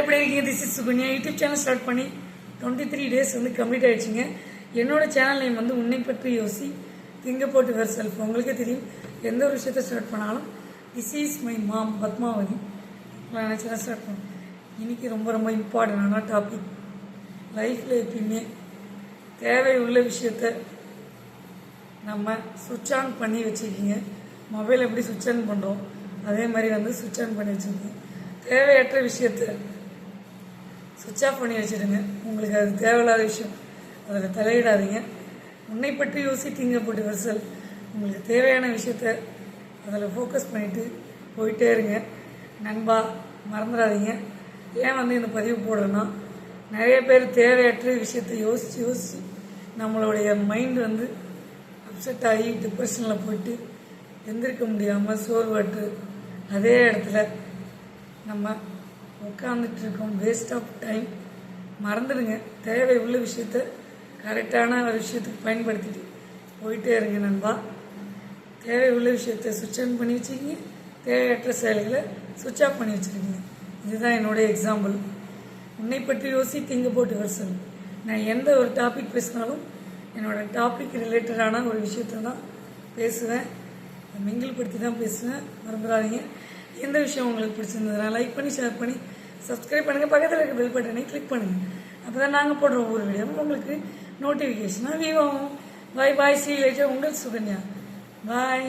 எப்படி இருக்கீங்க? This is Sukanya. YouTube channel start பண்ணி 23 டேஸ் கம்ப்ளீட் ஆயிடுச்சுங்க. என்னோட சேனல் நேம் உன்னை பற்றி யோசி திங்க போட்டு வேர் செல்ஃப். உங்களுக்கே தெரியும், எந்த ஒரு விஷயத்த ஸ்டார்ட் பண்ணாலும் this is my mom Padmavathi நினச்சா ஸ்டார்ட் பண்ணும். இன்னைக்கு ரொம்ப ரொம்ப இம்பார்ட்டண்டான டாபிக். லைஃப்பில் எப்பயுமே தேவை உள்ள விஷயத்த நம்ம சுவிட்ச் ஆன் பண்ணி வச்சுக்கிங்க. மொபைல் எப்படி சுவிட்ச் ஆன் பண்ணுறோம் அதே மாதிரி சுவிட்ச் ஆன் பண்ணி வச்சுருக்கோம். தேவையற்ற விஷயத்த சுவிட்ச் ஆஃப் பண்ணி வச்சுடுங்க. உங்களுக்கு அது தேவையில்லாத விஷயம், அதில் தலையிடாதீங்க. உன்னை பற்றி யோசி திங்க போட்டு வெர்சல். உங்களுக்கு தேவையான விஷயத்த அதில் ஃபோக்கஸ் பண்ணிவிட்டு போயிட்டே இருங்க. நண்பா, மறந்துடாதீங்க. ஏன் இந்த பதிவு போடுறேன்னா, நிறைய பேர் தேவையற்ற விஷயத்தை யோசித்து நம்மளுடைய மைண்டு அப்செட் ஆகி டிப்ரெஷனில் போயிட்டு எந்திரிக்க முடியாமல் சோர்வற்று அதே இடத்துல நம்ம உட்காந்துட்டு இருக்கோம். Waste of time. மறந்துடுங்க. தேவை உள்ள விஷயத்த கரெக்டான ஒரு விஷயத்துக்கு பயன்படுத்திட்டு போயிட்டே இருங்க நண்பா. தேவை உள்ள விஷயத்த சுவிட்ச் ஆன் பண்ணி வச்சுக்கிங்க, தேவையற்ற செயல்களை சுவிட்ச் ஆஃப் பண்ணி வச்சுருக்கீங்க. இதுதான் என்னுடைய எக்ஸாம்பிள். உன்னை பற்றி யோசி திங்க போட்டு வெர்சல். நான் எந்த ஒரு டாபிக் பேசினாலும் என்னோடய டாபிக் ரிலேட்டடான ஒரு விஷயத்த தான் பேசுவேன். மிங்கிள் படுத்தி தான் பேசுவேன். மறந்துடாதீங்க. எந்த விஷயம் உங்களுக்கு பிடிச்சிருந்ததுனா லைக் பண்ணி, ஷேர் பண்ணி, சப்ஸ்கிரைப் பண்ணுங்கள். பக்கத்தில் இருக்க பெல் பட்டனை கிளிக் பண்ணுங்கள். அப்போ தான் நாங்கள் போடுற ஒவ்வொரு வீடியோவும் உங்களுக்கு நோட்டிஃபிகேஷனாக வியூ ஆகும். பாய் பாய். சீ லேட்டர். உங்கள் சுகன்யா. பாய்.